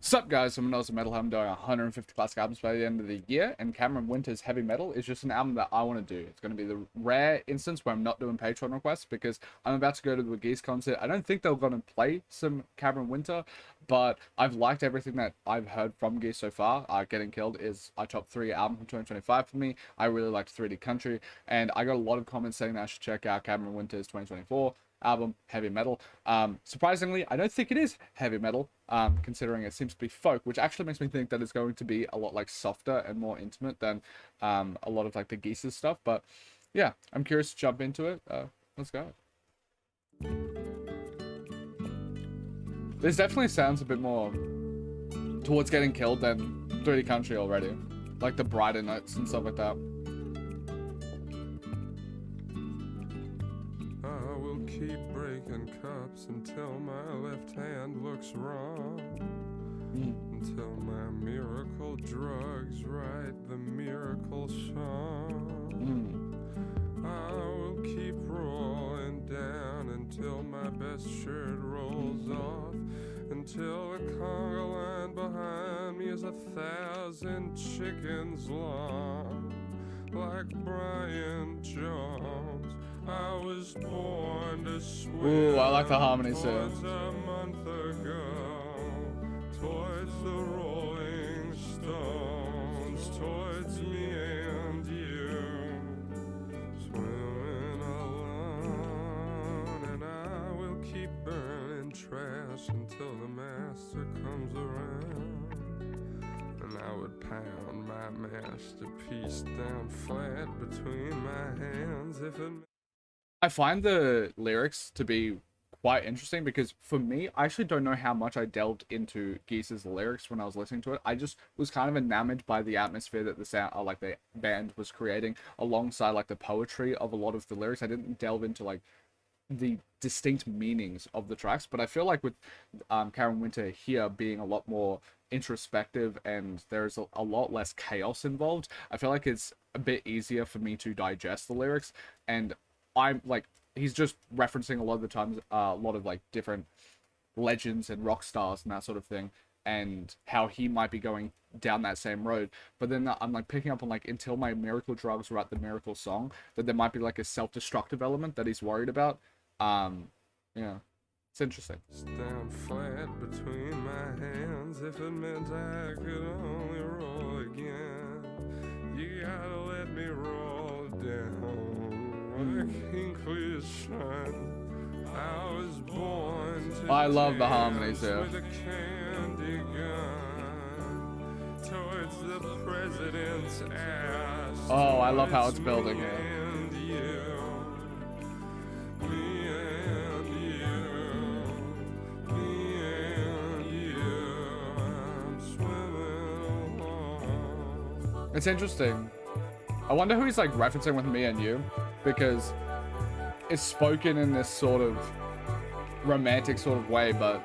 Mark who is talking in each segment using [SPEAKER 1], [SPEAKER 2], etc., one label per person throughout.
[SPEAKER 1] Sup guys, I'm AUSSIE METALHEAD. I'm doing 150 classic albums by the end of the year, and Cameron Winter's Heavy Metal is just an album that I want to do. It's going to be the rare instance where I'm not doing Patreon requests because I'm about to go to the Geese concert. I don't think they're going to play some Cameron Winter, but I've liked everything that I've heard from Geese so far. Getting Killed is a top 3 album from 2025 for me. I really liked 3D Country, and I got a lot of comments saying that I should check out Cameron Winter's 2024 album, Heavy Metal. Surprisingly, I don't think it is heavy metal, considering it seems to be folk, which actually makes me think that it's going to be a lot like softer and more intimate than a lot of like the Geese's stuff. But yeah, I'm curious to jump into it. Let's go. This definitely sounds a bit more towards Getting Killed than 3D Country already, like the brighter notes and stuff like that.
[SPEAKER 2] Keep breaking cups until my left hand looks wrong. Until my miracle drugs write the miracle song. I will keep rolling down until my best shirt rolls off. Until the conga line behind me is 1,000 chickens long. Like Brian Jones, I was born to swim.
[SPEAKER 1] Ooh, I like the harmony too.
[SPEAKER 2] A month ago, towards the Rolling Stones, towards me and you, swimming alone, and I will keep burning trash until the master comes around. And I would pound my masterpiece down flat between my hands if it...
[SPEAKER 1] I find the lyrics to be quite interesting because for me, I actually don't know how much I delved into Geese's lyrics when I was listening to it. I just was kind of enamored by the atmosphere that the sound, like the band was creating alongside like the poetry of a lot of the lyrics. I didn't delve into like the distinct meanings of the tracks, but I feel like with Cameron Winter here being a lot more introspective and there's a lot less chaos involved, I feel like it's a bit easier for me to digest the lyrics. And I'm like, he's just referencing a lot of the times a lot of like different legends and rock stars and that sort of thing, and how he might be going down that same road. But then I'm like picking up on like, until my miracle drugs write the miracle song, that there might be like a self-destructive element that he's worried about. Yeah, it's interesting.
[SPEAKER 2] Down flat between my hands if it meant I could only roll again. You gotta let me roll down like Hinkley's son. I was born to
[SPEAKER 1] I love the harmonies there.
[SPEAKER 2] with a candy gun towards the president's ass.
[SPEAKER 1] Oh, I love how it's building here. It's
[SPEAKER 2] interesting.
[SPEAKER 1] I wonder who he's like referencing with me and you, because it's spoken in this sort of romantic sort of way, but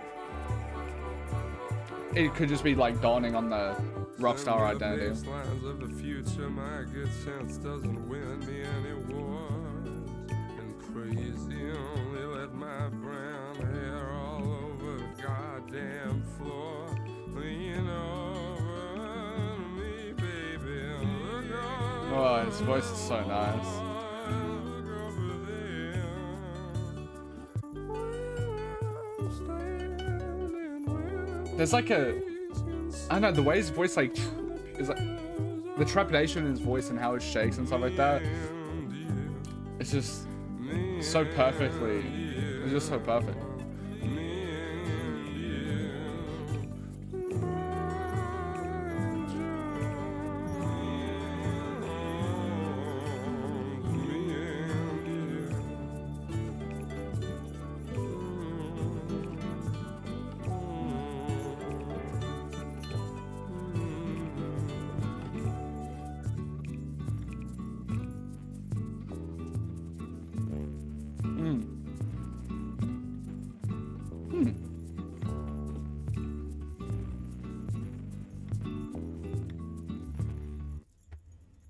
[SPEAKER 1] it could just be like dawning on the rockstar identity.
[SPEAKER 2] Lines of the future, my good sense doesn't win me any wars. And crazy only let my brown hair all over the goddamn floor. Lean over me, baby. Look over.
[SPEAKER 1] Oh, his voice is so nice. There's like a, I don't know, the way his voice like is like the trepidation in his voice and how it shakes and stuff like that. It's just so perfectly. It's just so perfect.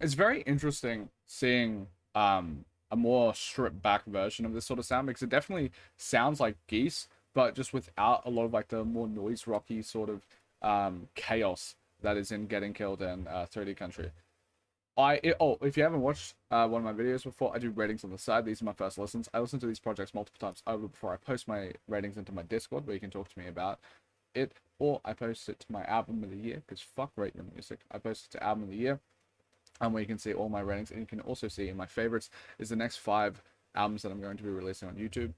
[SPEAKER 1] It's very interesting seeing a more stripped back version of this sort of sound, because it definitely sounds like Geese, but just without a lot of like the more noise rocky sort of chaos that is in Getting Killed in 3D Country. If you haven't watched one of my videos before, I do ratings on the side. These are my first listens. I listen to these projects multiple times over before I post my ratings into my Discord, where you can talk to me about it, or I post it to my album of the year, because fuck rate your music. I post it to album of the year, where you can see all my ratings, and you can also see in my favorites is the next 5 albums that I'm going to be releasing on YouTube.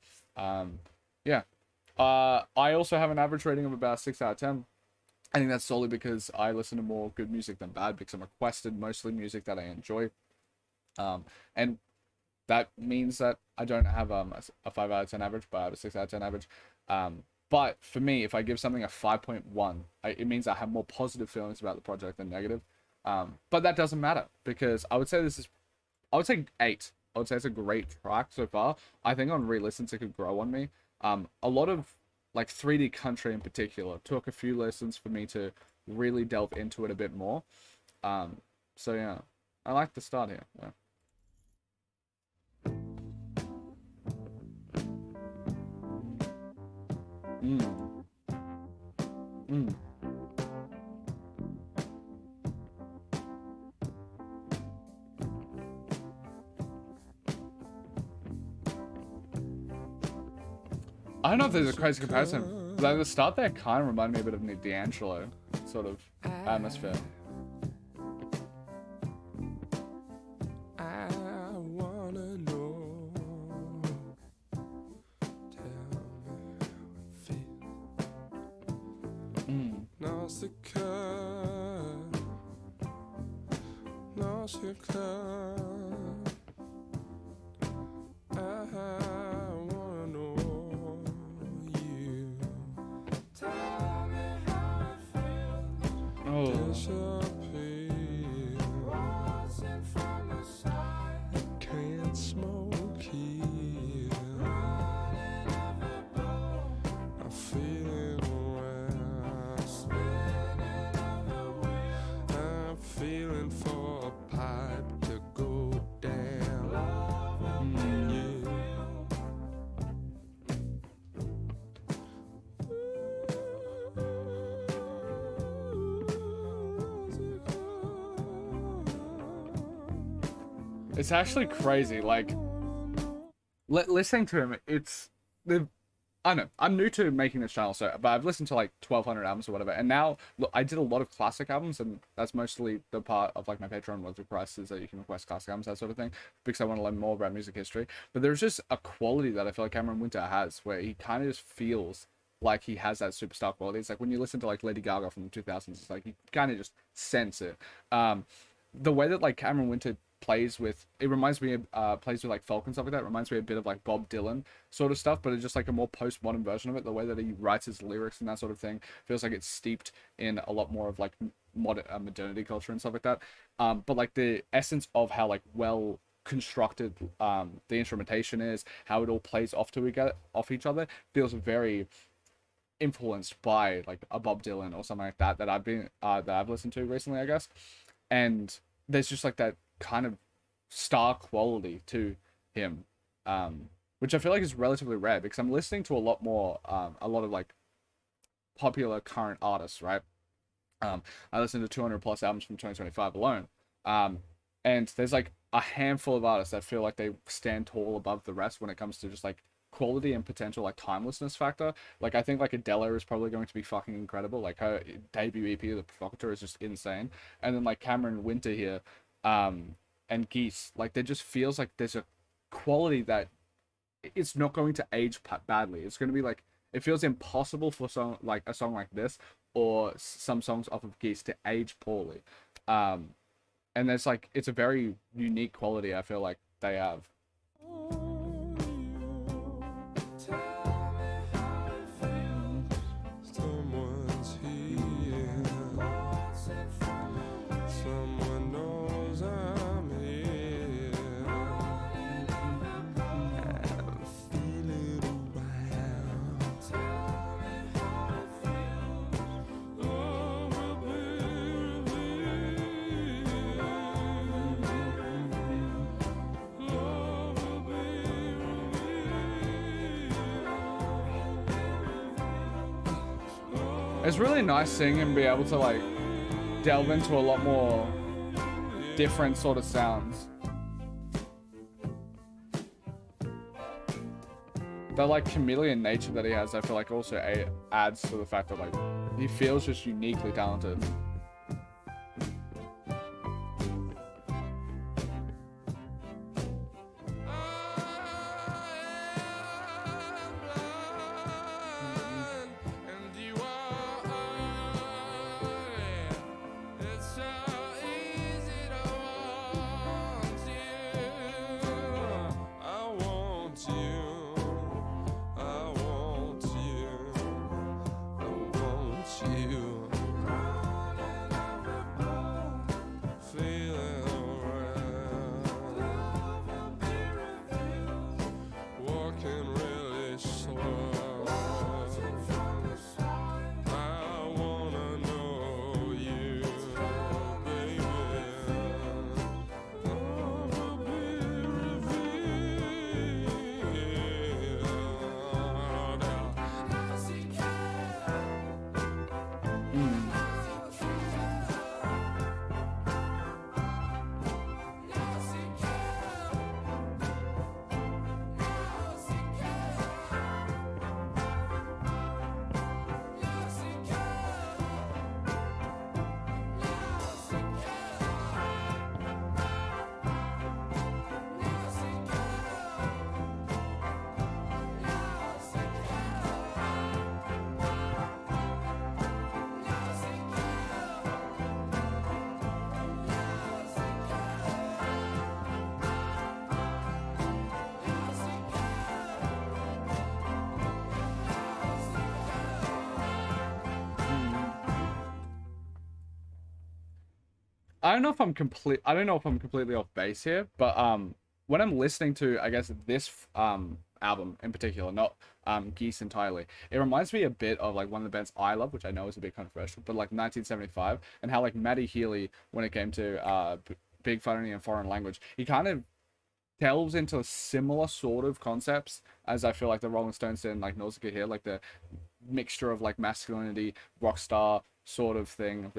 [SPEAKER 1] Yeah. I also have an average rating of about 6 out of 10. I think that's solely because I listen to more good music than bad, because I'm requested mostly music that I enjoy. And that means that I don't have a 5 out of 10 average, but I have a 6 out of 10 average. But for me, if I give something a 5.1, it means I have more positive feelings about the project than negative. But that doesn't matter, because I would say 8. I would say it's a great track so far. I think on re-listens it could grow on me. A lot of like 3D Country in particular took a few listens for me to really delve into it a bit more. So yeah, I like the start here. Yeah. Mm. I don't know if there's a crazy comparison, but at the start there kind of reminded me a bit of D'Angelo sort of atmosphere.
[SPEAKER 2] I wanna know. Tell me how it feels. Lost the cup. Lost your cup. I wanna know you. Tell me how it feels. Disappear. Watching from the side. Can't smoke here. Running every bone. I feel it well. Spinning every wheel. I'm feeling for a pipe to go down. Yeah.
[SPEAKER 1] It's actually crazy. Like, listening to him, I don't know. I'm new to making this channel, but I've listened to like 1,200 albums or whatever, and now look, I did a lot of classic albums, and that's mostly the part of like my Patreon was requests, is that you can request classic albums, that sort of thing, because I want to learn more about music history. But there's just a quality that I feel like Cameron Winter has, where he kind of just feels like he has that superstar quality. It's like when you listen to like Lady Gaga from the 2000s, it's like you kind of just sense it. The way that like Cameron Winter plays with, it reminds me of plays with like folk and stuff like that. It reminds me a bit of like Bob Dylan sort of stuff, but it's just like a more postmodern version of it. The way that he writes his lyrics and that sort of thing feels like it's steeped in a lot more of like modernity culture and stuff like that. But like the essence of how like well constructed the instrumentation is, how it all plays off each other, feels very influenced by like a Bob Dylan or something like that I've listened to recently, I guess. And there's just like that kind of star quality to him, which I feel like is relatively rare, because I'm listening to a lot of like popular current artists, right? I listened to 200 plus albums from 2025 alone, and there's like a handful of artists that feel like they stand tall above the rest when it comes to just like quality and potential like timelessness factor. Like I think like Adele is probably going to be fucking incredible. Like her debut EP, The Provocateur, is just insane. And then like Cameron Winter here, and Geese, like there just feels like there's a quality that it's not going to age badly. It's going to be like, it feels impossible for a song like this or some songs off of Geese to age poorly. And there's like, it's a very unique quality I feel like they have. It's really nice seeing him be able to like delve into a lot more different sort of sounds. That like chameleon nature that he has, I feel like also adds to the fact that like he feels just uniquely talented. I don't know if I'm completely off base here, but when I'm listening to, I guess, this album in particular, not Geese entirely, it reminds me a bit of like one of the bands I love, which I know is a bit controversial, but like 1975, and how like Matty Healy, when it came to Big Funny and Foreign Language, he kind of delves into similar sort of concepts as I feel like the Rolling Stones did in like Nausicaa here, like the mixture of like masculinity, rock star sort of thing,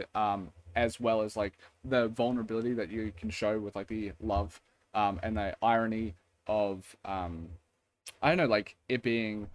[SPEAKER 1] as well as like the vulnerability that you can show with like the love, and the irony of I don't know, like it being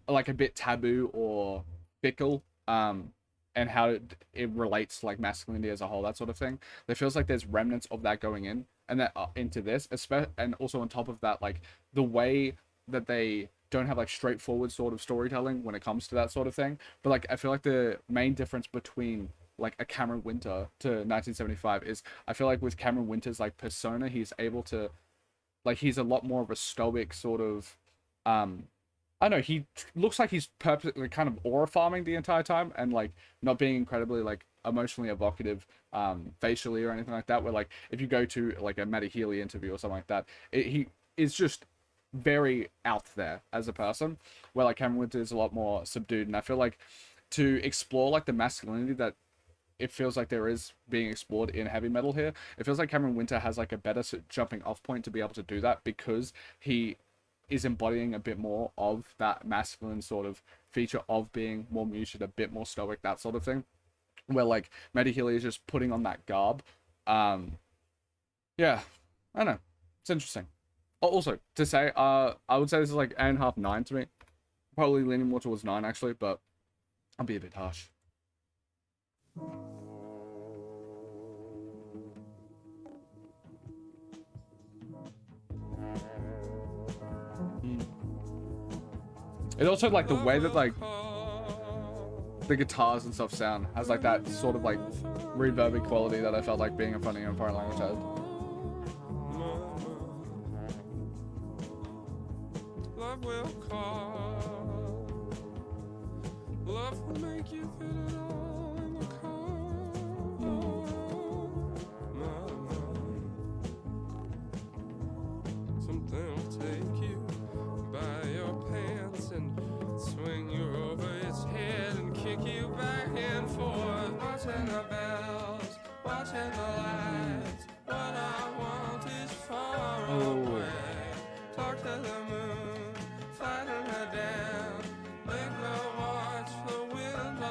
[SPEAKER 1] like a bit taboo or fickle, and how it relates to like masculinity as a whole, that sort of thing. It feels like there's remnants of that going in, and that into this, and also on top of that, like the way that they don't have like straightforward sort of storytelling when it comes to that sort of thing. But like I feel like the main difference between like a Cameron Winter to 1975 is I feel like with Cameron Winter's like persona, he's able to like he's a lot more of a stoic sort of I don't know, he looks like he's purposely kind of aura farming the entire time, and like not being incredibly like emotionally evocative facially or anything like that, where like if you go to like a Matty Healy interview or something like that, he is just very out there as a person, where like Cameron Winter is a lot more subdued. And I feel like to explore like the masculinity that it feels like there is being explored in heavy metal here, it feels like Cameron Winter has like a better jumping off point to be able to do that, because he is embodying a bit more of that masculine sort of feature of being more muted, a bit more stoic, that sort of thing, where like Matty Healy is just putting on that garb. Yeah, I don't know, it's interesting. Also, to say, I would say this is like 8.5, 9 to me. Probably leaning more towards 9 actually, but I'll be a bit harsh. It's also like the way that like the guitars and stuff sound has like that sort of like reverby quality that I felt like being a funny and foreign language had.
[SPEAKER 2] Love will call. Love will make you fit it all in the car. Something will take you by your pants and swing you over its head and kick you back and forth. Watching the bells, watching the lights. What I want is far away. Talk to the moon, fighting her down. Make her watch the wind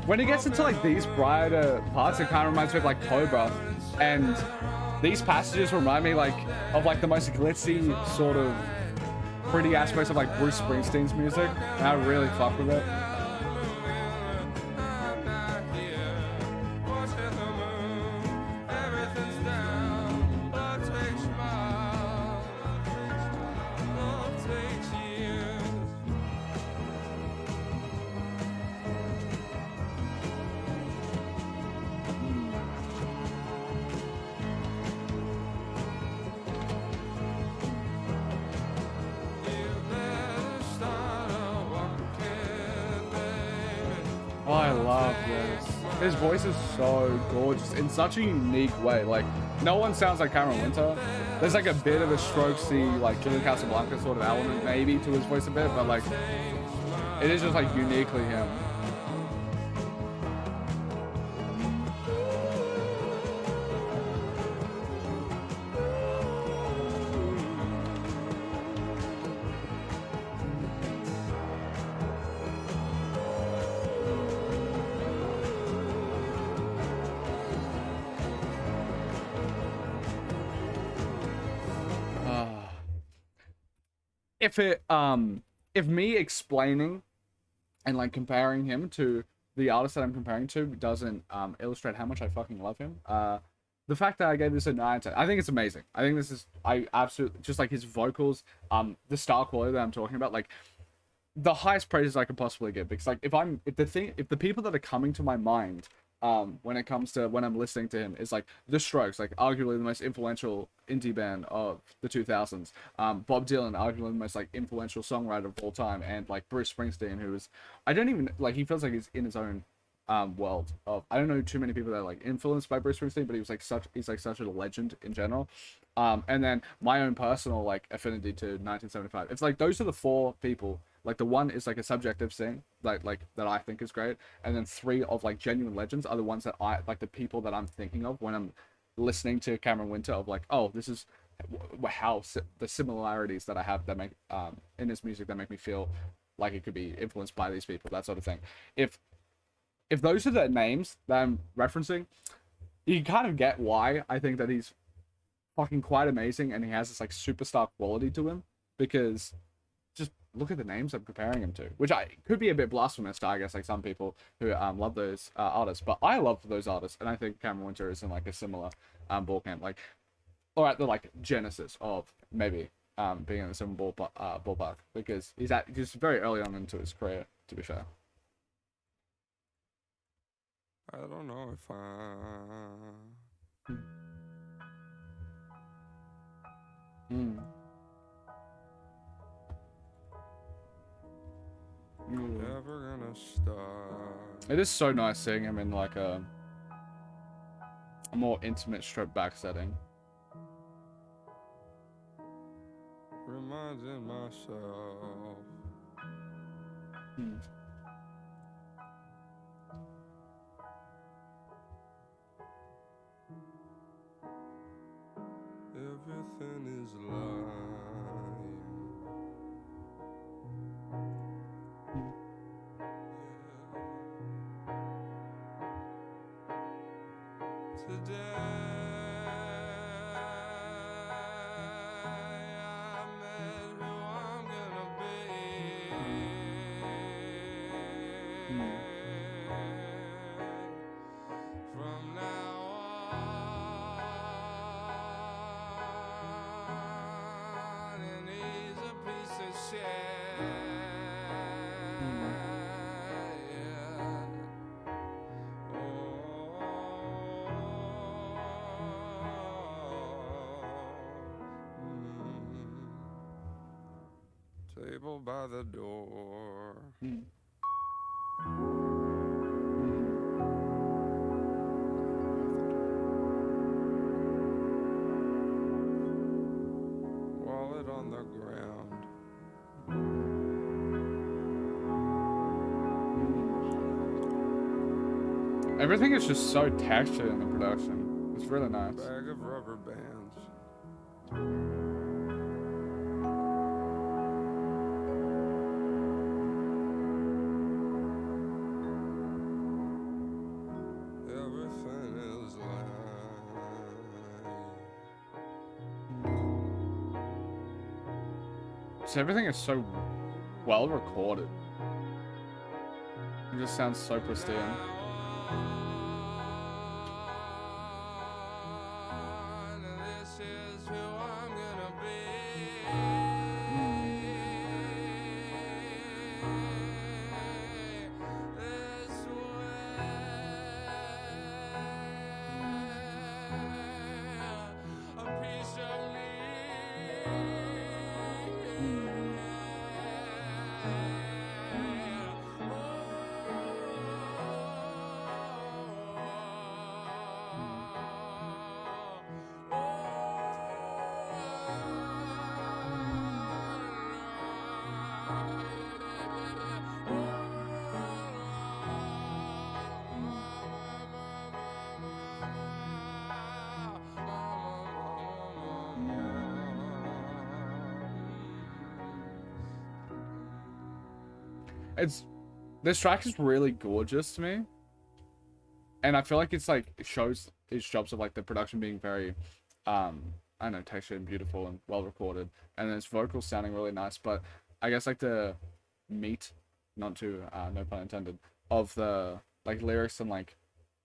[SPEAKER 1] when it gets into like these brighter parts, it kind of reminds me of like Cobra, and these passages remind me like of like the most glitzy sort of pretty aspects of like Bruce Springsteen's music, and I really fuck with it. Oh, I love this. His voice is so gorgeous in such a unique way. Like, no one sounds like Cameron Winter. There's like a bit of a Strokesy, like Julian Casablanca sort of element maybe to his voice a bit, but like, it is just like uniquely him. If me explaining and like comparing him to the artist that I'm comparing to doesn't illustrate how much I fucking love him, the fact that I gave this a 9 10, I think it's amazing. I think this is, I absolutely just like his vocals, the star quality that I'm talking about, like the highest praises I could possibly give, because like if the people that are coming to my mind when it comes to when I'm listening to him is like The Strokes, like arguably the most influential indie band of the 2000s, Bob Dylan, arguably the most like influential songwriter of all time, and like Bruce Springsteen, who is, I don't even like, he feels like he's in his own world of, I don't know too many people that are like influenced by Bruce Springsteen, but he's like such a legend in general. And then my own personal like affinity to 1975. It's like those are the four people. Like the one is like a subjective thing, like that I think is great, and then three of like genuine legends are the ones that I like, the people that I'm thinking of when I'm listening to Cameron Winter, of like, oh, this is how the similarities that I have that make in his music that make me feel like it could be influenced by these people, that sort of thing. If those are the names that I'm referencing, you kind of get why I think that he's fucking quite amazing and he has this like superstar quality to him, because just look at the names I'm comparing him to, which I could be a bit blasphemous to, I guess, like some people who love those artists, but I love those artists, and I think Cameron Winter is in like a similar ball camp, like, or at the like genesis of maybe being in the similar ballpark, because he's very early on into his career, to be fair.
[SPEAKER 2] I don't know if
[SPEAKER 1] Mm.
[SPEAKER 2] ever gonna stop.
[SPEAKER 1] It is so nice seeing him in like a more intimate stripped back setting.
[SPEAKER 2] Reminding myself.
[SPEAKER 1] Hmm.
[SPEAKER 2] Everything is lying. Today I met who I'm gonna be. From now on, and he's a piece of shit. Table by the door. Wallet on the ground.
[SPEAKER 1] Everything is just so textured in the production. It's really nice.
[SPEAKER 2] Bag of rubber bands.
[SPEAKER 1] So everything is so well recorded. It just sounds so pristine.
[SPEAKER 2] This is who I'm gonna be. This way, a piece of me.
[SPEAKER 1] This track is really gorgeous to me, and I feel like it's like it shows its jobs of like the production being very I don't know, textured and beautiful and well recorded, and then its vocals sounding really nice. But I guess like the meat, not to no pun intended, of the like lyrics and like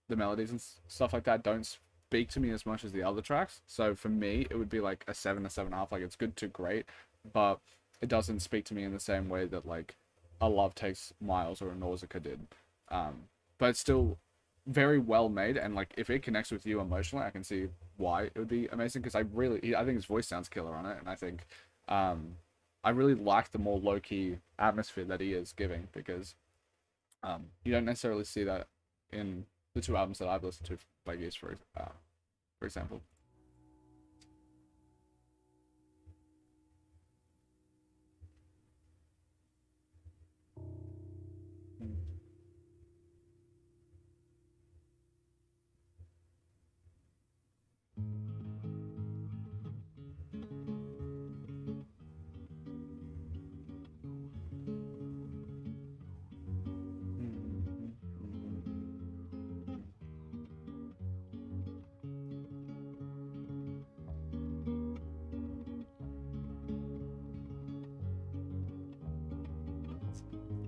[SPEAKER 1] the melodies and stuff like that don't speak to me as much as the other tracks. So for me, it would be like a 7 or 7.5. Like it's good to great, but it doesn't speak to me in the same way that like a Love Takes Miles or a Nausicaa did. But it's still very well made, and like if it connects with you emotionally, I can see why it would be amazing, because I think his voice sounds killer on it, and I think I really like the more low-key atmosphere that he is giving, because you don't necessarily see that in the two albums that I've listened to by Geese, for example.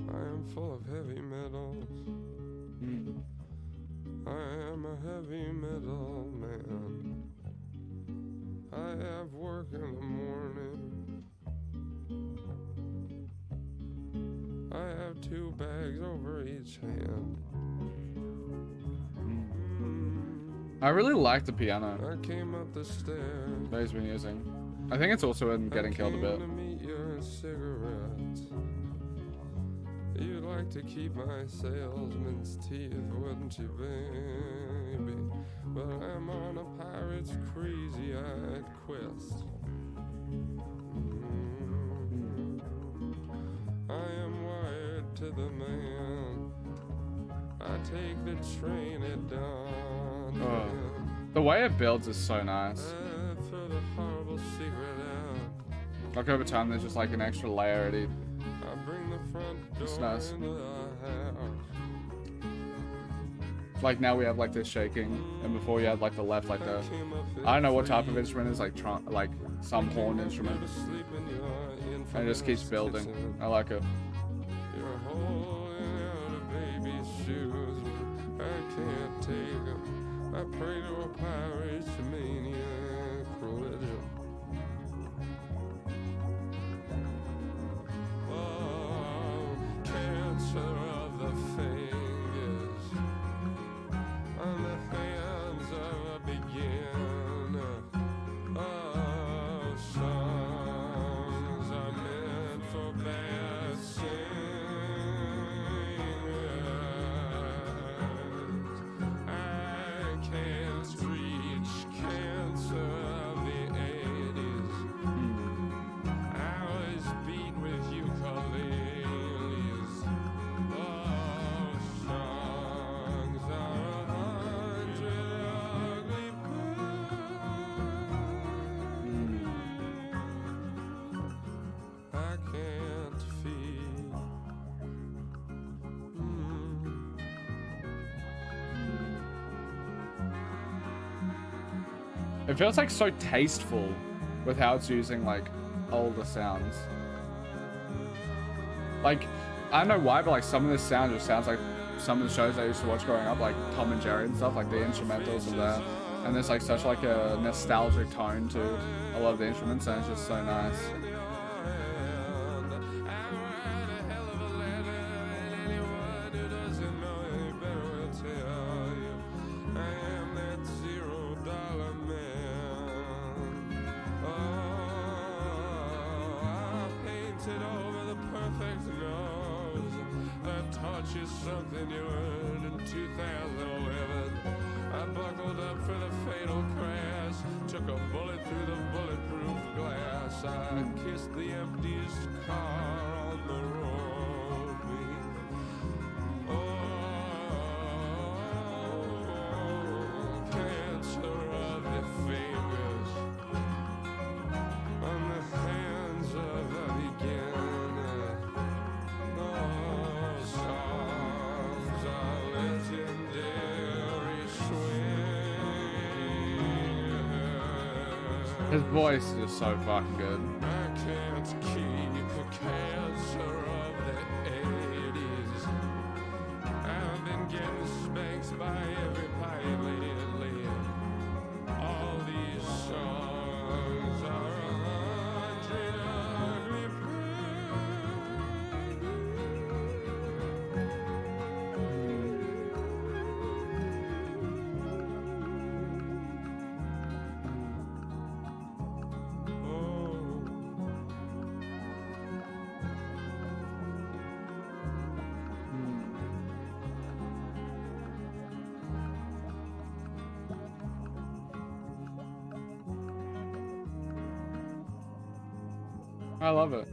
[SPEAKER 2] I am full of heavy metals. I am a heavy metal man. I have work in the morning. I have 2 bags over each hand.
[SPEAKER 1] I really like the piano
[SPEAKER 2] I came up the stairs.
[SPEAKER 1] that he's been using. I think it's also in Getting Killed a bit.
[SPEAKER 2] To meet your cigarettes. You'd like to keep my salesman's teeth, wouldn't you, baby? But I'm on a pirate's crazy-eyed quest. I am wired to the man. I take the train at dawn.
[SPEAKER 1] The way it builds is so nice.
[SPEAKER 2] I throw the horrible secret out.
[SPEAKER 1] Like over time, there's just like an extra layer.
[SPEAKER 2] I bring the front door
[SPEAKER 1] It's nice.
[SPEAKER 2] into the house.
[SPEAKER 1] Like now we have like this shaking, and before you had like the left, like the I don't know what type of instrument is, like like some horn instrument, and it just keeps building. I like it.
[SPEAKER 2] You're holding out a baby's shoes. I can't take them. I pray to a pirate's maniac religion. Oh, cancer of the fingers on the hands of a beginner. Oh, songs are meant for bad singers. I can't reach cancer of the 80s. I was beat with ukuleles. Oh, songs are 100 ugly birds. I can't feed.
[SPEAKER 1] It feels like so tasteful with how it's using like older sounds. Like, I don't know why, but like some of this sound just sounds like some of the shows I used to watch growing up, like Tom and Jerry and stuff. Like the instrumentals are there, and there's like such like a nostalgic tone to a lot of the instruments, and it's just so nice.
[SPEAKER 2] Is something you earned in 2011. I buckled up for the fatal crash, took a bullet through the bulletproof glass. I kissed the emptiest car on the road. Oh, cancer of the fingers on the hands of the beginner.
[SPEAKER 1] His voice is just so fucking good.
[SPEAKER 2] I can't keep the cancer of the 80s. I've been getting spanked by every pirate lady lately. All these songs are a hundred ugly
[SPEAKER 1] I love it.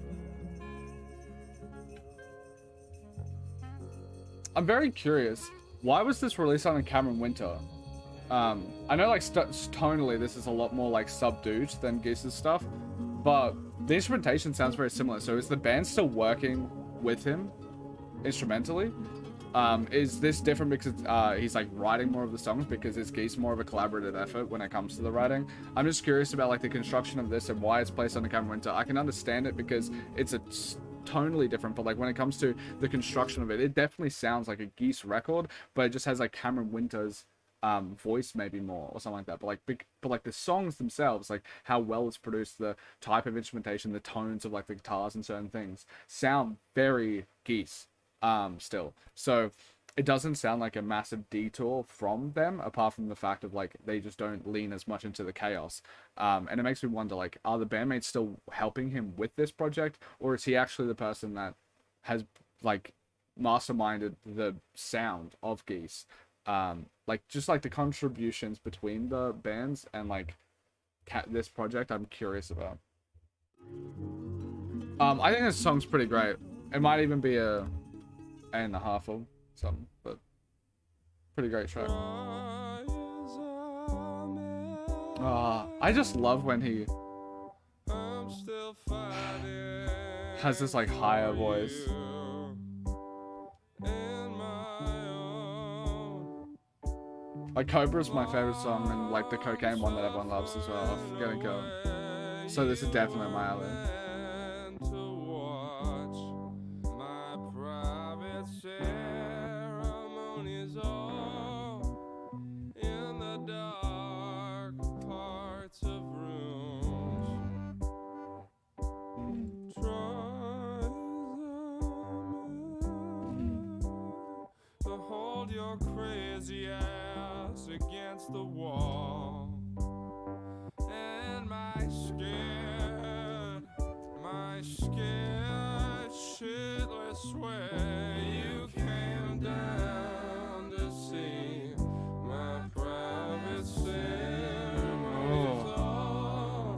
[SPEAKER 1] I'm very curious. Why was this released on a Cameron Winter? I know like tonally this is a lot more like subdued than Geese's stuff, but the instrumentation sounds very similar. So is the band still working with him instrumentally? Is this different because he's like writing more of the songs, because is Geese more of a collaborative effort when it comes to the writing? I'm just curious about like the construction of this and why it's placed on the Cameron Winter. I can understand it because it's tonally different, but like when it comes to the construction of it, it definitely sounds like a Geese record, but it just has like Cameron Winter's voice maybe more or something like that. But like the songs themselves, like how well it's produced, the type of instrumentation, the tones of like the guitars and certain things sound very Geese still. So it doesn't sound like a massive detour from them, apart from the fact of like they just don't lean as much into the chaos. And it makes me wonder, like, are the bandmates still helping him with this project, or is he actually the person that has like masterminded the sound of Geese? Like just like the contributions between the bands and like this project, I'm curious about. I think this song's pretty great. It might even be a and a half of something, but pretty great track. I just love when he has this like higher voice. Like Cobra's my favorite song, and like the cocaine one that everyone loves as well. Getting going. So this is definitely my alley.
[SPEAKER 2] Against the wall, and my scared shitless way you came down to see my private ceremonies all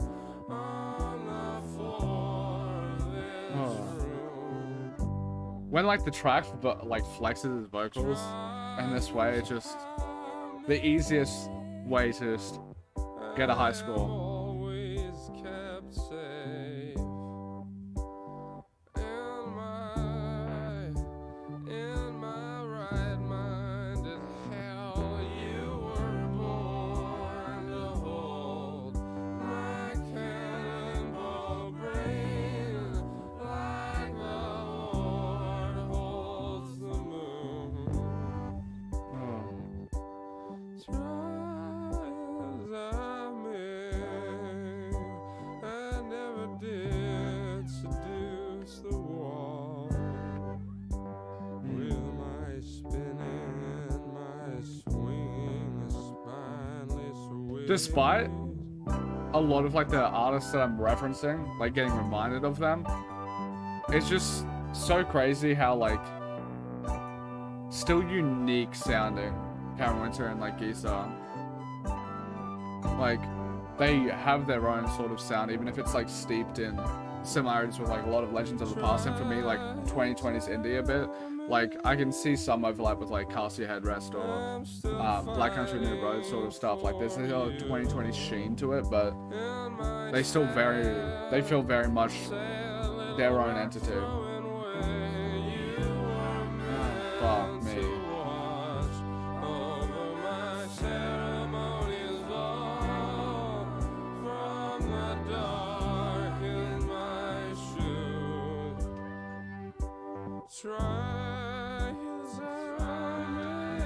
[SPEAKER 2] on the floor of this room.
[SPEAKER 1] When like the track like flexes his vocals in this way, it's just the easiest way to just get a high score.
[SPEAKER 2] Always kept safe in my right mind, and hell you were born to hold my cannonball brain like the
[SPEAKER 1] despite a lot of like the artists that I'm referencing, like getting reminded of them, it's just so crazy how like still unique sounding Cameron Winter and like Geese are. Like they have their own sort of sound, even if it's like steeped in similarities with like a lot of legends of the past. And for me, like 2020's indie a bit. Like I can see some overlap with like Cast Your Headrest or Black Country New Road sort of stuff. Like there's a 2020 sheen to it, but they still they feel very much their own entity. Fuck me.
[SPEAKER 2] Try as I may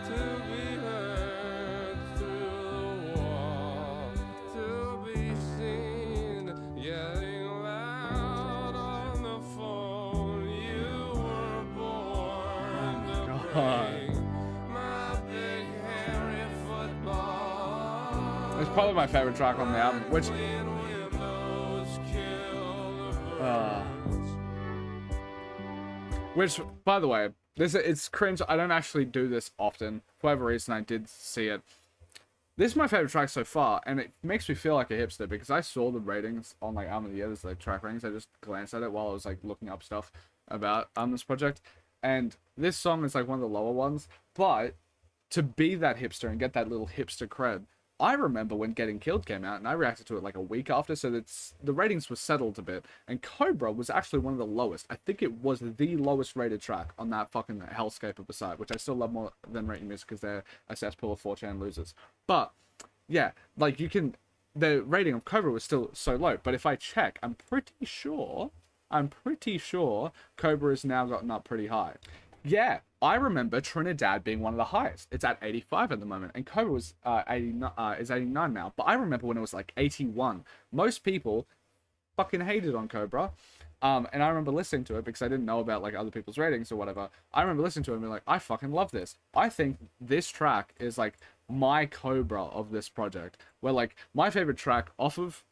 [SPEAKER 2] to be heard through the wall, to be seen, yelling loud on the phone. You were born to break my big hairy football.
[SPEAKER 1] It's probably my favorite track on the album, which which, by the way, it's cringe. I don't actually do this often. For whatever reason, I did see it. This is my favorite track so far, and it makes me feel like a hipster because I saw the ratings on like Album of the Year. There's like track ratings. I just glanced at it while I was like looking up stuff about this project, and this song is like one of the lower ones. But to be that hipster and get that little hipster cred, I remember when Getting Killed came out, and I reacted to it like a week after, so the ratings were settled a bit. And Cobra was actually one of the lowest. I think it was the lowest rated track on that fucking hellscape of a site, which I still love more than Rating Music because they're a cesspool of 4chan losers. But yeah, like the rating of Cobra was still so low. But if I check, I'm pretty sure Cobra has now gotten up pretty high. Yeah, I remember Trinidad being one of the highest. It's at 85 at the moment, and Cobra was 89 now. But I remember when it was like 81. Most people fucking hated on Cobra, and I remember listening to it because I didn't know about like other people's ratings or whatever. I remember listening to it and being like, I fucking love this. I think this track is like my Cobra of this project. Where like my favorite track off of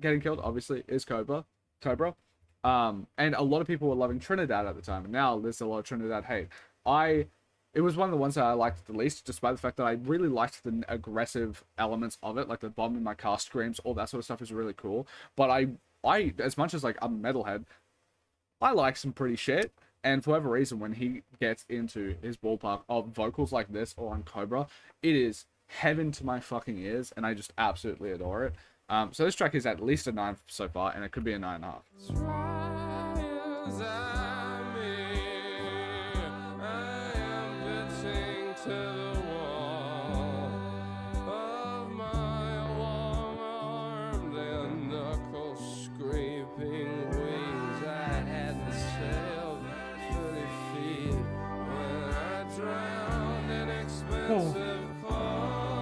[SPEAKER 1] Getting Killed, obviously, is Cobra. And a lot of people were loving Trinidad at the time, and now there's a lot of Trinidad hate. It was one of the ones that I liked the least, despite the fact that I really liked the aggressive elements of it, like the bomb in my car screams, all that sort of stuff is really cool. But I as much as like I'm a metalhead, I like some pretty shit. And for whatever reason, when he gets into his ballpark of vocals like this or on Cobra, it is heaven to my fucking ears, and I just absolutely adore it. So this track is at least a 9 so far, and it could be a 9.5.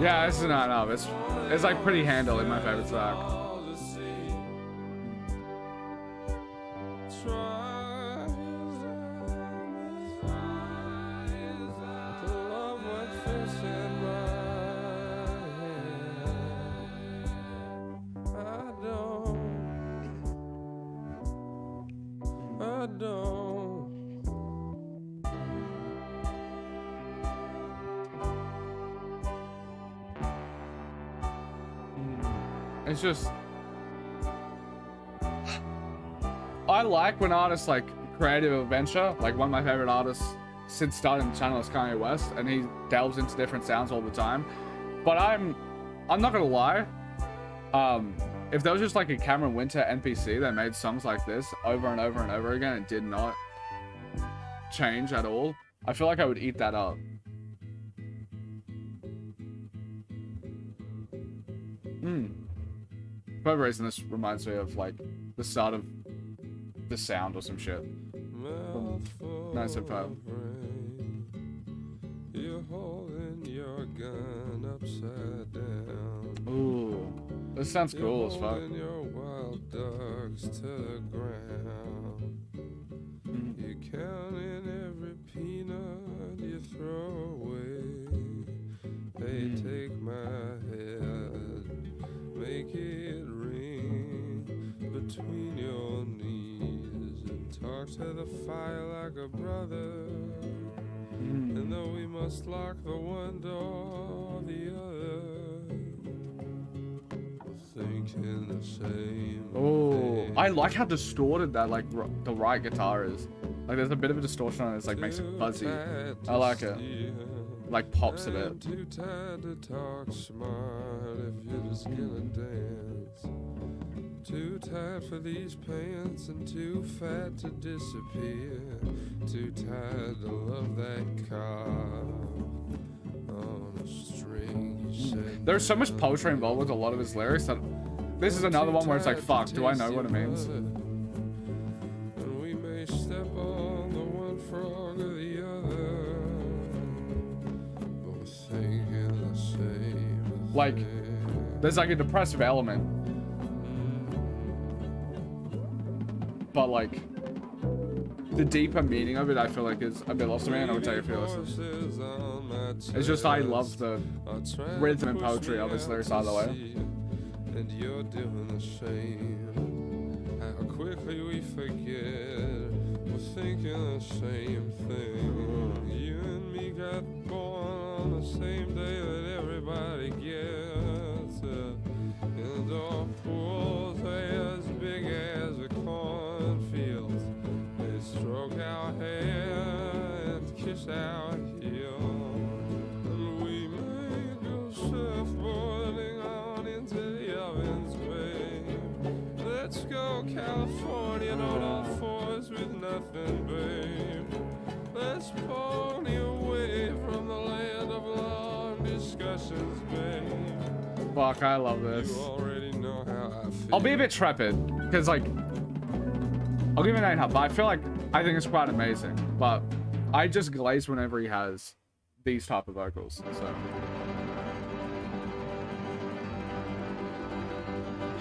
[SPEAKER 1] Yeah, this is a 9.5. It's like pretty handily my favorite track. It's just, I like when artists like creative adventure. Like one of my favorite artists since starting the channel is Kanye West, and he delves into different sounds all the time. But I'm not gonna lie. If there was just like a Cameron Winter NPC that made songs like this over and over and over again and did not change at all, I feel like I would eat that up. For whatever reason, this reminds me of like the start of The Sound or some shit from 1975. You're holding your gun upside down. Ooh, this sounds cool as fuck. Your wild dogs to the ground. You're counting every peanut you throw away. They take
[SPEAKER 2] between your knees and talk to the fire like a brother. And though we must lock the one door or the other, thinking the same.
[SPEAKER 1] Oh, I like how distorted that like the right guitar is. Like there's a bit of a distortion on it, it's like makes it fuzzy. I like it. Like pops a bit.
[SPEAKER 2] Too tired to talk smart if you're just gonna dance. Too tired for these pants and too fat to disappear. Too tired to love that car on a string. You said
[SPEAKER 1] There's so much poetry involved with a lot of his lyrics that this is another one where it's like, fuck, do I know what it means?
[SPEAKER 2] And we may step on the one frog or the other, but we're thinking the same.
[SPEAKER 1] Like, there's like a depressive element. But like, the deeper meaning of it, I feel like is a bit lost to me, and I would take a few listens. It's just I love the rhythm and poetry of his lyrics either way.
[SPEAKER 2] And you're doing the same. How quickly we forget we're thinking the same thing. You and me got born on the same day that everybody gets. And our pools are as big as a cornfield. They stroke our hair and kiss our heels. And we may go surfboarding on into the ovens, babe. Let's go California on all fours with nothing, babe. Let's pony away from the land of long discussions, babe.
[SPEAKER 1] Fuck, I love this.
[SPEAKER 2] You already know how I feel.
[SPEAKER 1] I'll be a bit trepid, because like, I'll give it an 8.5, but I feel like, I think it's quite amazing. But I just glaze whenever he has these type of vocals, so.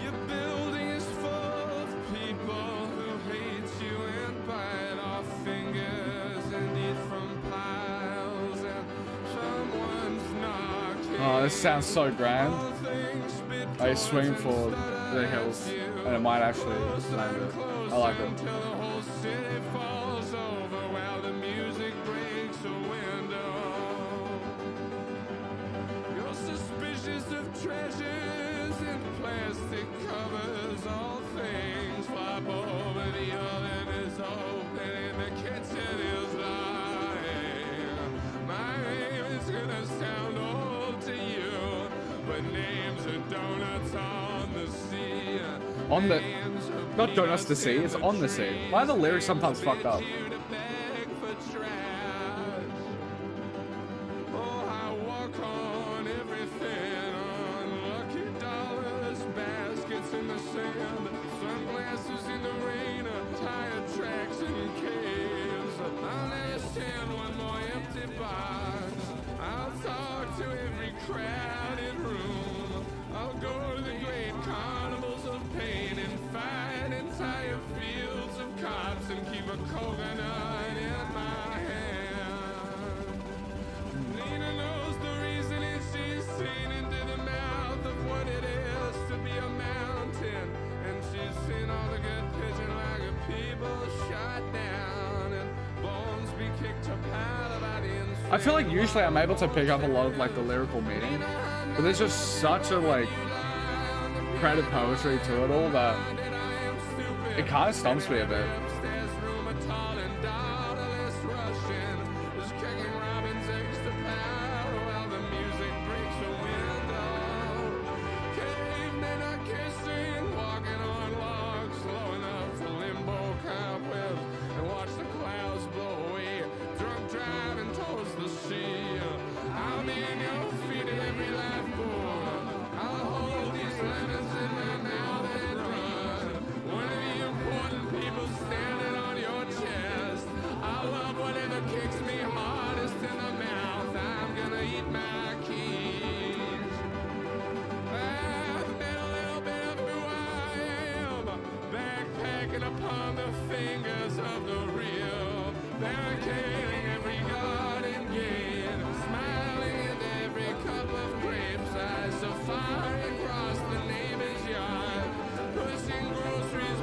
[SPEAKER 2] Your building is full of people who hate you and bite off fingers and eat from piles, and someone's knocking.
[SPEAKER 1] Oh, this sounds so grand. I swing for the hills, and it might actually land it. I like it.
[SPEAKER 2] Until the whole city falls over while the music breaks a window. You're suspicious of treasures in plastic covers. All things flop over, the oven is open and the kitchen is lying. My name is gonna sound old to you, but names are donuts on the sea.
[SPEAKER 1] On the, not donuts to see, it's on the sea. Why are the lyrics sometimes fucked up?
[SPEAKER 2] I'll talk to every crowded room. I'll go to the great carnivals of pain and fight entire fields of cops and keep a coconut in my hand. Nina knows the reason and she's seen into the mouth of what it is to be a mountain. And she's seen all the good pigeon like people shot down and bones be kicked to powder by the insane.
[SPEAKER 1] I feel like usually I'm able to pick up a lot of like the lyrical meaning, but there's just such a like credit poetry to it all that it kind of stumps me a bit. Upon the fingers of the real, barricading every garden gate, smiling at every cup of grapes, I safari across the neighbor's yard, pushing groceries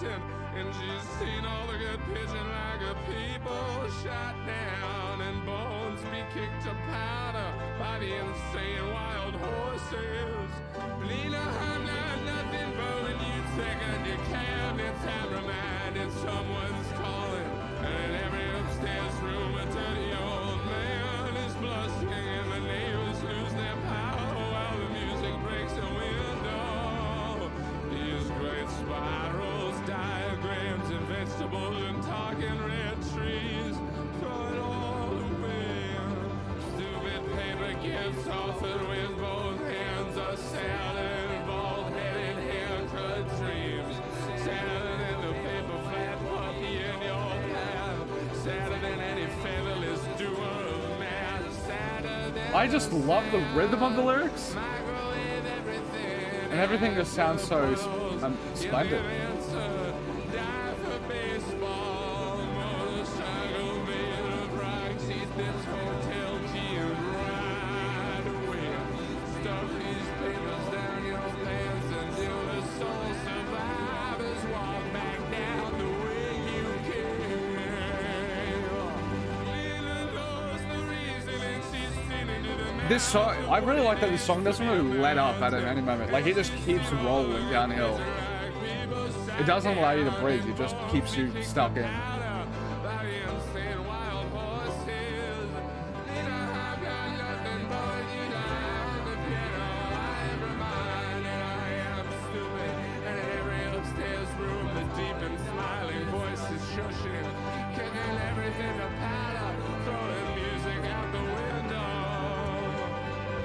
[SPEAKER 2] dancing, and she's seen all the good pitching like a people shot down, and bones be kicked to powder by the insane wild horses. Lena, I'm not nothing but when you take a new cabinets, I'm reminded someone's calling, and in every upstairs room a dirty old man is blushing, and the neighbors lose their power while the music breaks a window. These great spirals, diagrams, and vegetables, and talking red trees, throw it all away. Stupid paper gifts offered with both hands, a salad, bald-headed haircut dreams, sadder than the paper flat puppy in your path, sadder than any featherless doer of math, sadder than
[SPEAKER 1] I just love the rhythm of the lyrics,
[SPEAKER 2] microwave everything,
[SPEAKER 1] and everything just sounds so splendid.
[SPEAKER 2] die for baseball, motorcycle made of rocks, eat this hotel key and ride away. Stuff these papers down your pants until the soul survivors walk back down the way you came. Lena knows the reason and she's seen into the
[SPEAKER 1] This song, I really like that this song doesn't really let up at any moment. Like, it just keeps rolling downhill. It doesn't allow you to breathe, it just keeps you stuck in.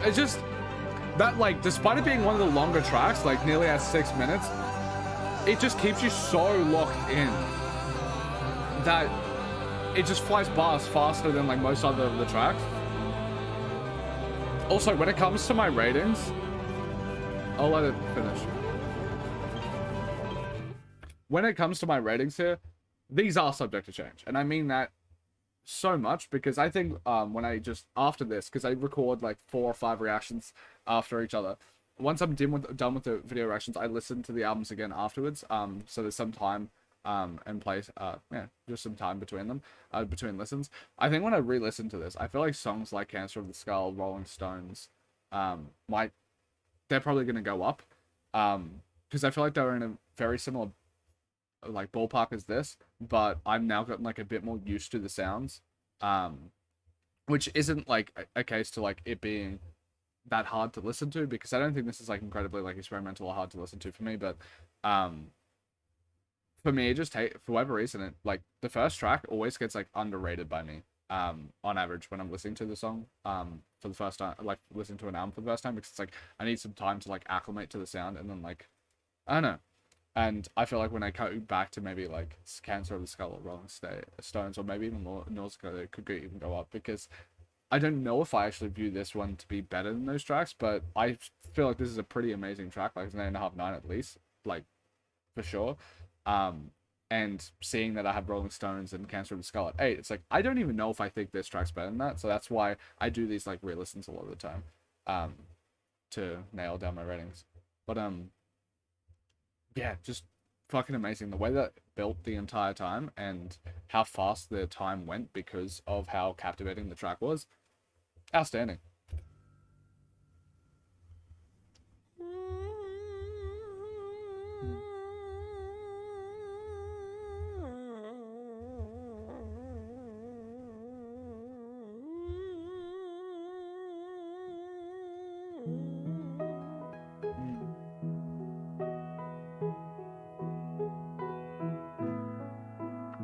[SPEAKER 1] It's just that, like, despite it being one of the longer tracks, like nearly at 6 minutes, it just keeps you so locked in that it just flies past faster than like most other of the tracks. Also, when it comes to my ratings, I'll let it finish. When it comes to my ratings here, these are subject to change, and I mean that so much because I think when I just after this, because I record like 4 or 5 reactions after each other, once I'm done with the video reactions, I listen to the albums again afterwards, so there's some time and place, yeah, just some time between them, between listens. I think when I re-listen to this, I feel like songs like Cancer of the Skull, Rolling Stones, they're probably going to go up, because I feel like they're in a very similar like ballpark as this, but I'm now gotten like a bit more used to the sounds, which isn't like a case to like it being that hard to listen to, because I don't think this is like incredibly like experimental or hard to listen to for me, but for me, it just for whatever reason, it like the first track always gets like underrated by me, on average when I'm listening to the song for the first time, like listening to an album for the first time, because it's like I need some time to like acclimate to the sound, and then like I don't know. And I feel like when I go back to maybe like Cancer of the Skull or Rolling Stones, or maybe even more Nausicaa, it could even go up, because I don't know if I actually view this one to be better than those tracks, but I feel like this is a pretty amazing track, like it's an 8.5, 9 at least, like for sure. And seeing that I have Rolling Stones and Cancer of the Skull at 8, it's like I don't even know if I think this track's better than that, so that's why I do these like re-listens a lot of the time, to nail down my ratings. But yeah, just fucking amazing. The way that it built the entire time and how fast the time went because of how captivating the track was. Outstanding.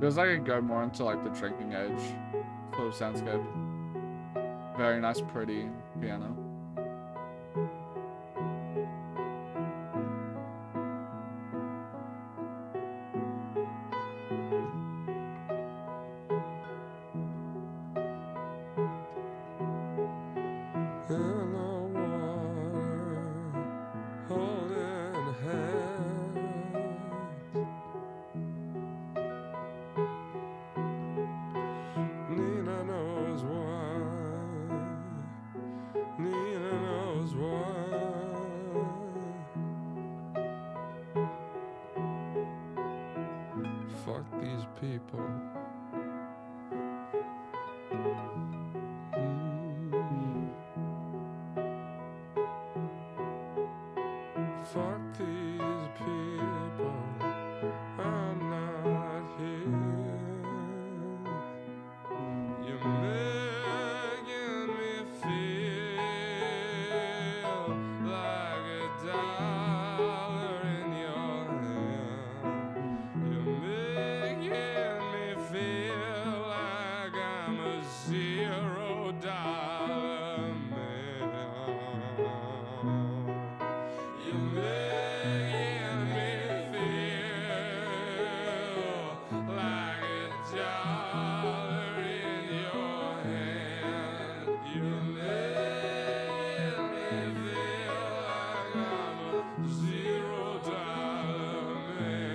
[SPEAKER 1] Feels like I could go more into like the drinking age sort of soundscape. Very nice, pretty piano.
[SPEAKER 2] Nina knows why. Nina fuck these people. Fuck these people, I'm not here. You're making me feel like a dollar in your hand. You're making me feel like I'm a $0 man. You're making me feel like a dollar in your hand. You're making me feel like I'm a $0 man.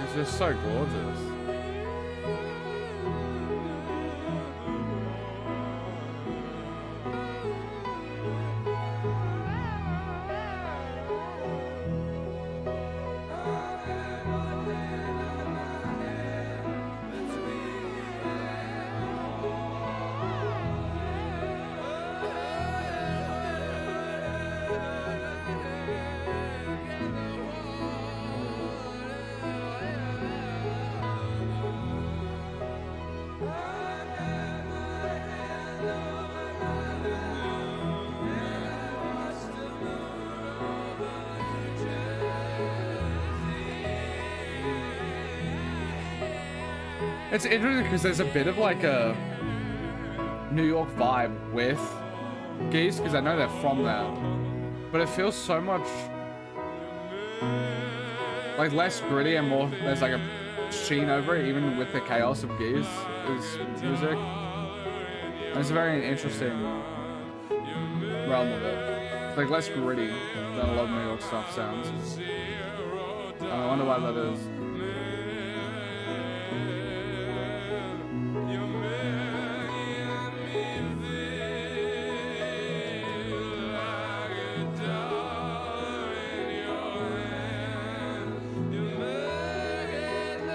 [SPEAKER 1] It's just so gorgeous. It's interesting because there's a bit of like a New York vibe with Geese, because I know they're from there, but it feels so much like less gritty and more, there's like a sheen over it, even with the chaos of Geese's music. And it's a very interesting realm of it. It's like less gritty than a lot of New York stuff sounds. I wonder why that is.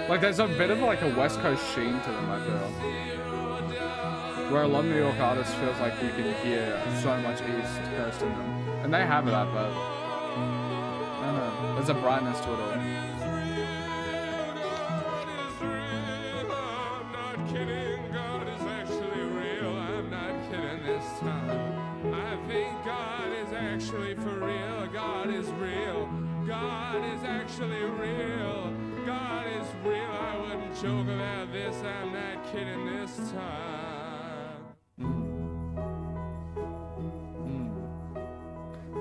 [SPEAKER 1] Like there's a bit of like a West Coast sheen to them, I feel. Where a lot of New York artists feels like you can hear so much East Coast in them. And they have that, but I don't know. There's a brightness to it all.
[SPEAKER 2] I think God is actually for real. God is real. God is actually real. God is real. I wouldn't joke about this. I'm not kidding this time.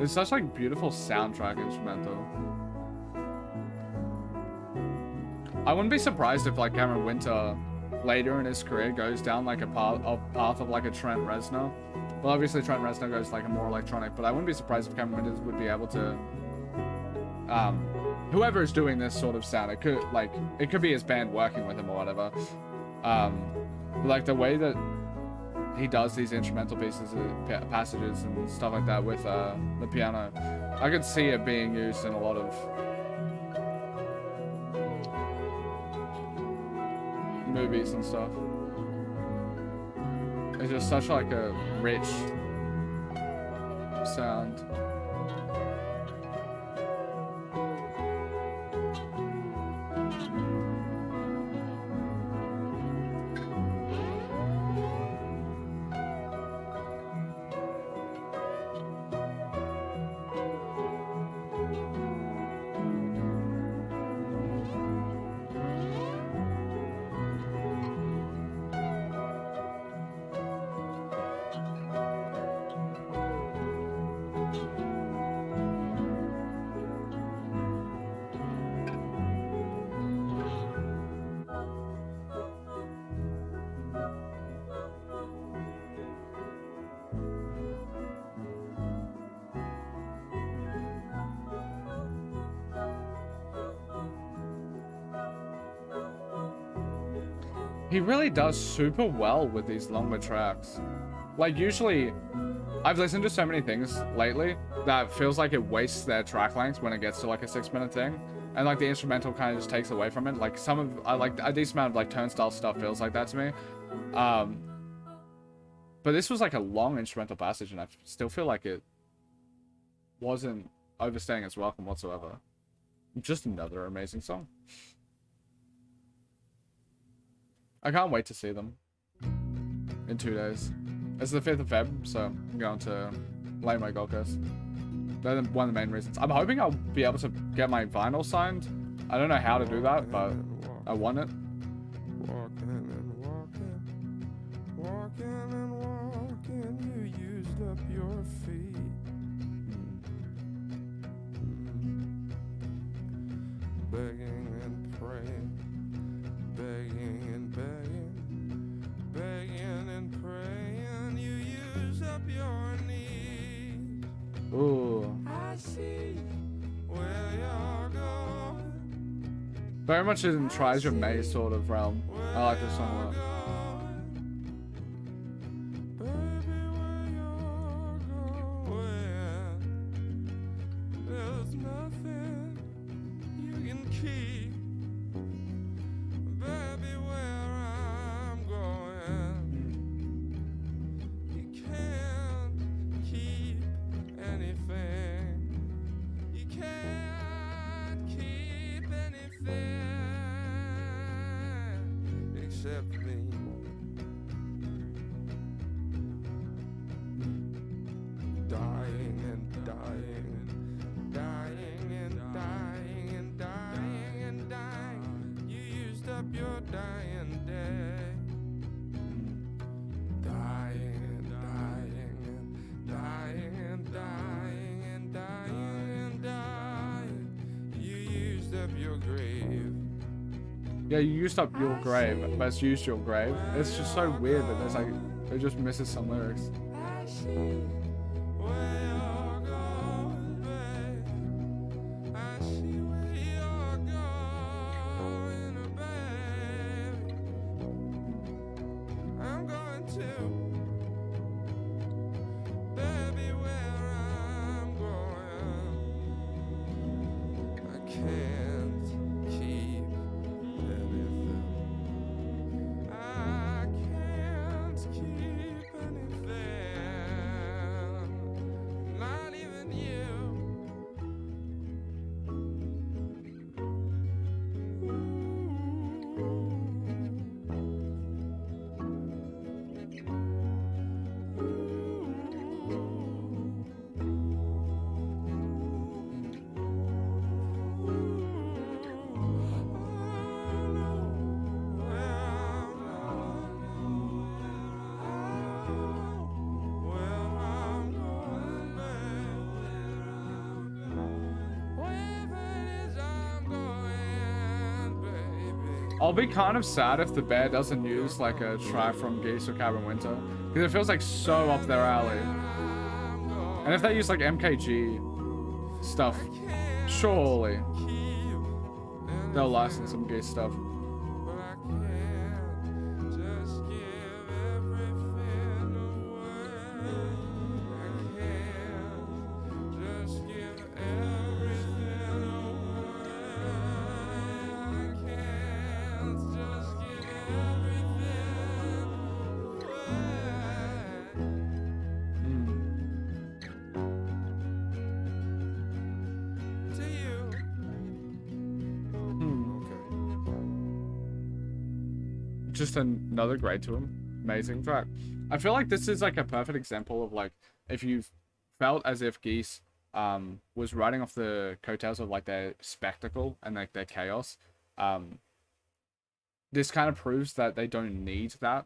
[SPEAKER 1] It's such like beautiful soundtrack instrumental. I wouldn't be surprised if like Cameron Winter later in his career goes down like a path of like a Trent Reznor. Well, obviously Trent Reznor goes like a more electronic, but I wouldn't be surprised if Cameron Winters would be able to, whoever is doing this sort of sound, it could be his band working with him or whatever. Like the way that he does these instrumental pieces, passages and stuff like that with the piano, I could see it being used in a lot of movies and stuff. It's just such like a rich sound. He really does super well with these longer tracks. Like, usually, I've listened to so many things lately that feels like it wastes their track length when it gets to like a 6-minute thing. And like the instrumental kind of just takes away from it. Like some of, I like a decent amount of like Turnstile stuff feels like that to me. But this was like a long instrumental passage and I still feel like it wasn't overstaying its welcome whatsoever. Just another amazing song. I can't wait to see them in 2 days. It's the 5th of Feb, so I'm going to lay my Gold Coast. They're one of the main reasons. I'm hoping I'll be able to get my vinyl signed. I don't know how to do that, but I want it.
[SPEAKER 2] Walking and walking, walking and walking, you used up your feet. Begging and praying, begging and begging, begging and praying, you used up your knees.
[SPEAKER 1] Ooh.
[SPEAKER 2] I see where you're going.
[SPEAKER 1] Very much in Tries Your May sort of realm. I like this song a lot.
[SPEAKER 2] Baby, where you're going, there's nothing you can keep. Baby, where I'm going, you can't keep anything. You can't keep anything except me. Dying and dying and dying and dying and dying and dying. You used up your dying day. Dying and dying and dying and dying and dying and dying. You used up your grave.
[SPEAKER 1] Yeah, you used up your grave, but it's used your grave. It's just so weird that there's like, it just misses some lyrics.
[SPEAKER 2] I see where you're going, babe. I see where you're going, babe. I'm going to, baby, where I'm going. I can't keep anything. I can't keep anything. Not even you.
[SPEAKER 1] I'll be kind of sad if the bear doesn't use like a track from Geese or Cabin Winter, because it feels like so up their alley. And if they use like MKG stuff, surely they'll license some Geese stuff.
[SPEAKER 2] But I can't just give everything away. I can't just give everything away. I can't just give everything away. To you.
[SPEAKER 1] Just another grade to him. Amazing track. I feel like this is like a perfect example of like if you felt as if Geese was riding off the coattails of like their spectacle and like their chaos. This kind of proves that they don't need that.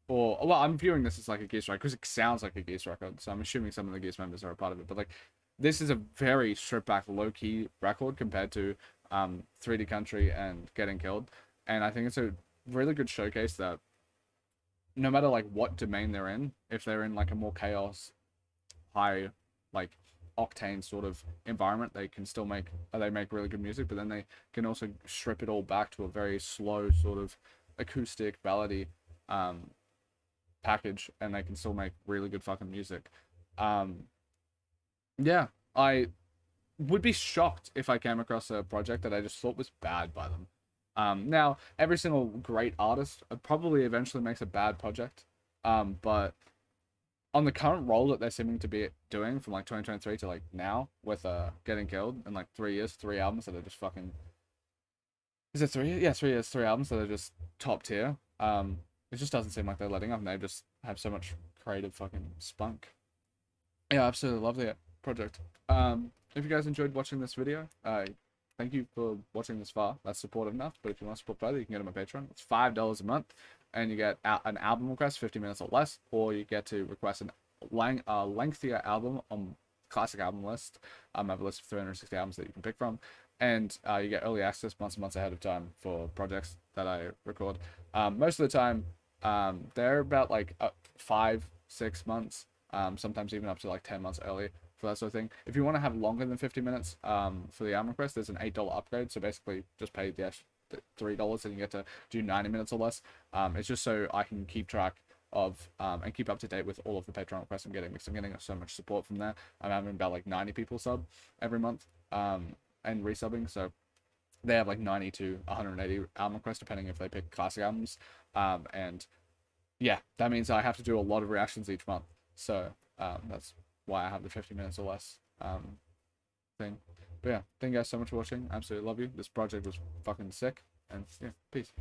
[SPEAKER 1] Or well, I'm viewing this as like a Geese record because it sounds like a Geese record, so I'm assuming some of the Geese members are a part of it. But like, this is a very stripped back, low key record compared to 3D Country and Getting Killed, and I think it's a really good showcase that no matter like what domain they're in, if they're in like a more chaos, high like octane sort of environment, they can still make really good music, but then they can also strip it all back to a very slow sort of acoustic ballady package, and they can still make really good fucking music. Um, yeah, I would be shocked if I came across a project that I just thought was bad by them. Now every single great artist probably eventually makes a bad project, but on the current role that they're seeming to be doing from like 2023 to like now with Getting Killed in like 3 years, 3 albums that are just fucking. Is it 3 years? Yeah, 3 years, 3 albums that are just top tier. It just doesn't seem like they're letting up, and they just have so much creative fucking spunk. Yeah, absolutely love the project. If you guys enjoyed watching this video, thank you for watching this far. That's supportive enough. But if you want to support further, you can get on my Patreon. It's $5 a month, and you get an album request, 50 minutes or less, or you get to request a lengthier album on classic album list. I have a list of 360 albums that you can pick from, and you get early access months and months ahead of time for projects that I record. Most of the time, they're about like 5-6 months. Sometimes even up to like 10 months early for that sort of thing. If you want to have longer than 50 minutes for the album request, there's an $8 upgrade. So basically, just pay the $3 and you get to do 90 minutes or less. It's just so I can keep track of and keep up to date with all of the Patreon requests I'm getting, because I'm getting so much support from there. I'm having about like 90 people sub every month and resubbing. So they have like 90 to 180 album requests depending if they pick classic albums. And yeah, that means I have to do a lot of reactions each month. So that's why I have the 50 minutes or less thing. But yeah, thank you guys so much for watching. Absolutely love you. This project was fucking sick. And yeah, peace.